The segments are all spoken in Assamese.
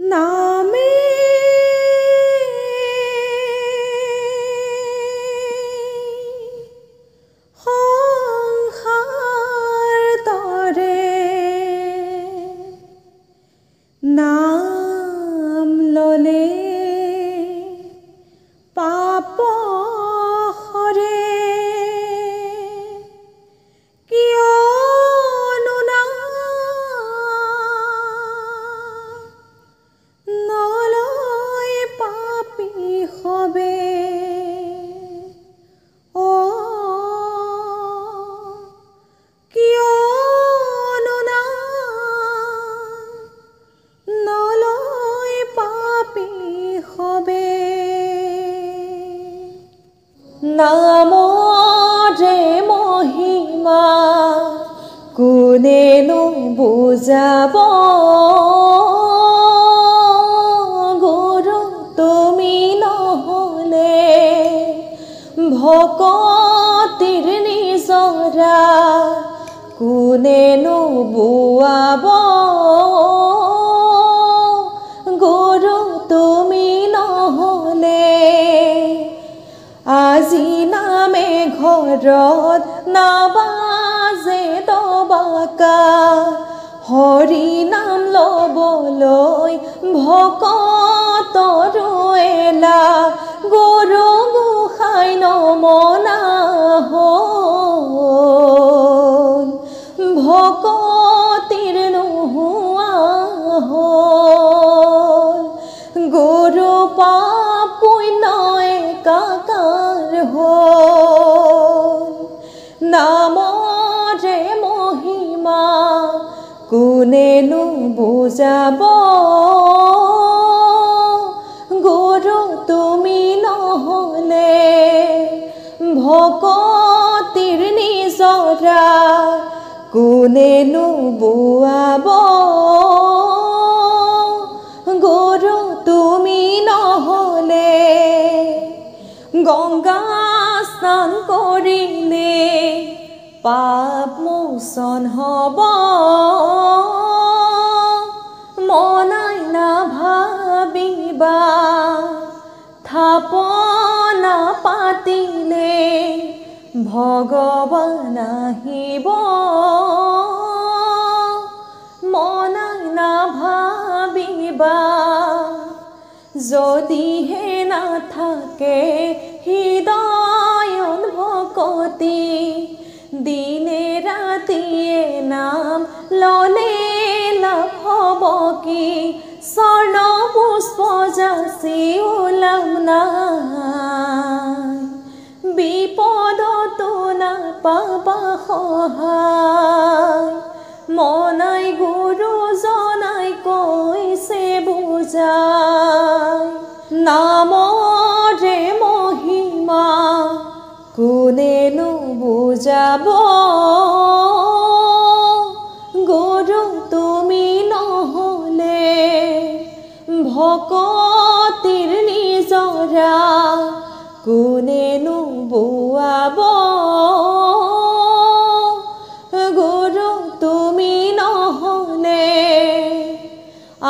নামে সংসাৰ তৰে নাম ললে পাপ হৰে কিয়নো নলয় পাপী হবে কিয়নো নলয় পাপী হবে নামৰে মহিমা কোনেনো বুজাব গুৰু তুমি নহলে ভকতিৰ নিজৰা কোনেনো বুৱাব গুৰু তুমি নহলে আজি নামে ঘৰত নাবাজে দবাকা হৰি নাম লবলৈ ভকতৰো এলা গুৰু গোসাঁই নমনা হ'ল ভকতিৰ নোহোৱা হ'ল গুৰু পাপ পুণ্য একাকাৰ হ'ল নামৰে মহিমা কোনেনো বুজাব গুৰু তুমি নহলে ভকতিৰ নিজৰা কোনেনো বুৱাব গুৰু তুমি নহলে গংগা স্নান কৰিলে পাপ মোচন হ'ব মনাই নাভাবিবা থাপনা পাতিলে ভগৱান আহিব মনাই নাভাবিবা যদিহে নাথাকে হৃদয়ত ভকতি দিনে ৰাতিয়ে নাম ললে লাভ হ'ব কি স্বৰ্ণ পুষ্প যাচি ওলাম নাই বিপদতো নাপাবা সহায় মনাই গুৰু জনাই কৈছে বুজাই নামৰে মহিমা কোনেনো বুজাব গুৰু তুমি নহলে ভকতিৰ নিজৰা কোনেনো বুৱাব গুৰু তুমি নহলে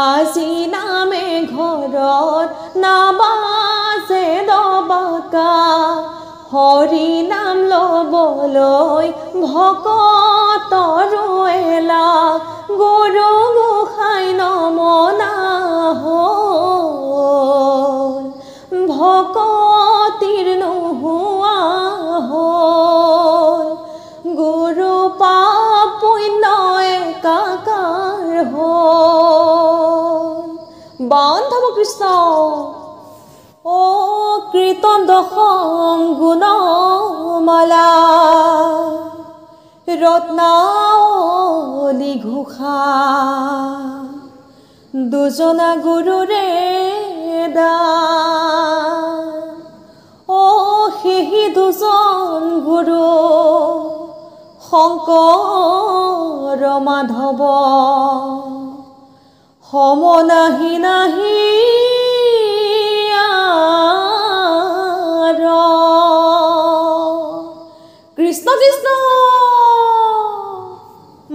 আজি নামে ঘৰত নাবাজে দবাকা হৰি নাম লবলৈ ভকতৰো এলা গুৰু গোসাঁই নমনা হ'ল ভকতিৰ নোহোৱা হ'ল গুৰু পাপ পুণ্য একাকাৰ হ'ল বান্ধৱ কৃষ্ণ ও কীৰ্তন দশম গুণমালা ৰত্নাৱলী ঘোষা দুজনা গুৰুৰে দান ও সেই দুজন গুৰু শংকৰ মাধৱ সম নাহি নাহি কৃষ্ণ কৃষ্ণ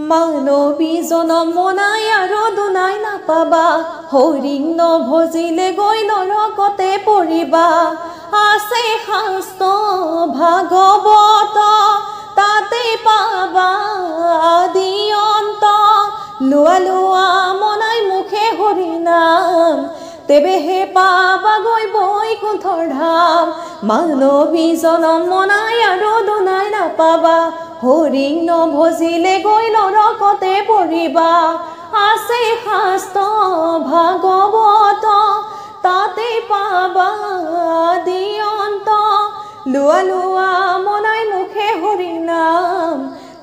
মানৱী জনম মনাই আৰু দুনাই নাপাবা হৰিক নভজিলে গৈ নৰকতে পৰিবা আছে শাস্ত্ৰ ভাগৱত তাতে পাবা আদি অন্ত লোৱা লোৱা মনাই মুখে হৰি নাম তেবেহে পাবাগৈ বৈকুণ্ঠৰ ধাম মানৱী জনম মনাই আৰু দুনাই নাপাবা হৰিক নভজিলে গৈ নৰকতে পৰিবা আছে শাস্ত্ৰ ভাগৱত তাতে পাবা আদি অন্ত লোৱা লোৱা মনাই মুখে হৰি নাম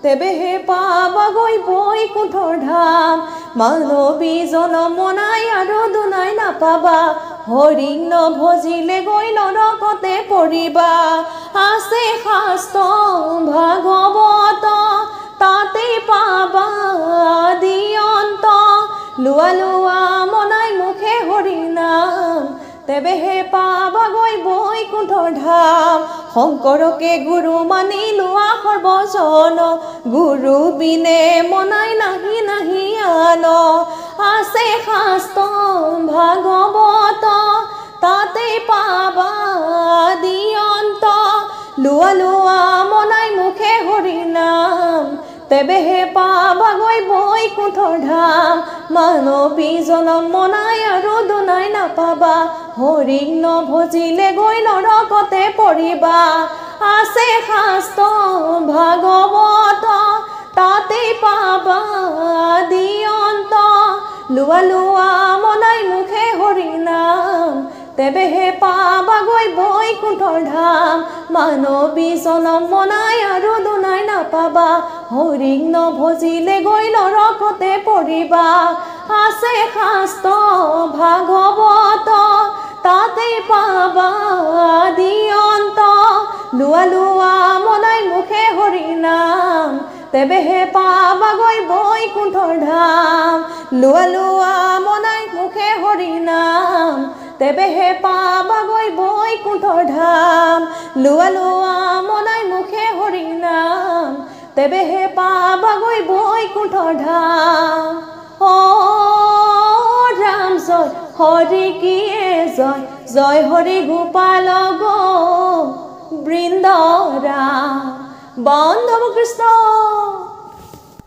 তেবেহে পাবাগৈ বৈকুণ্ঠৰ ধাম মানৱী জনম মনাই আৰু দুনাই নাপাবা হৰিক নভজিলে গৈ নৰকতে পৰিবা আছে শাস্ত্ৰ ভাগৱত তাতে পাবা আদি অন্ত লোৱা লোৱা মনাই মুখে হৰি নাম তেবেহে পাবাগৈ বৈকুণ্ঠৰ ধাম শংকৰকে গুৰু মানি লোৱা সৰ্বজন গুৰু বিনে মনাই নাহি নাহি আন আছে শাস্ত্ৰ ভাগৱত তাতে পাবা আদি অন্ত লোৱা লোৱা মনাই মুখে হৰি নাম তেবেহে পাবাগৈ বৈকুণ্ঠৰ ধাম মানৱী জনম মনাই আৰু দুনাই নাপাবা হৰিক নভজিলে গৈ নৰকতে পৰিবা আছে শাস্ত্ৰ ভাগৱত তাতে পাবা আদি অন্ত লোৱা লোৱা মনাই মুখে হৰি নাম তেবেহে পাবাগৈ বৈকুণ্ঠৰ ধাম মানৱী জনম মনাই আৰু দুনাই নাপাবা হৰিক নভজিলে গৈ নৰকতে পৰিবা আছে শাস্ত্ৰ ভাগৱত তাতে পাবা আদি অন্ত লোৱা লোৱা মনাই মুখে হৰি নাম তেবেহে পাবাগৈ বৈকুণ্ঠৰ ধাম লোৱা লোৱা মনাই মুখে হৰি নাম তেবেহে পাবাগৈ বৈকুণ্ঠৰ ধাম লোৱা লোৱা মনাই মুখে হৰি নাম তেবেহে পাবাগৈ বৈকুণ্ঠৰ ধাম ও ৰাম জয় হৰি কিয়ে জয় জয় হৰি গোপাল গো বৃন্দ ৰাম বন্ধৱ কৃষ্ণ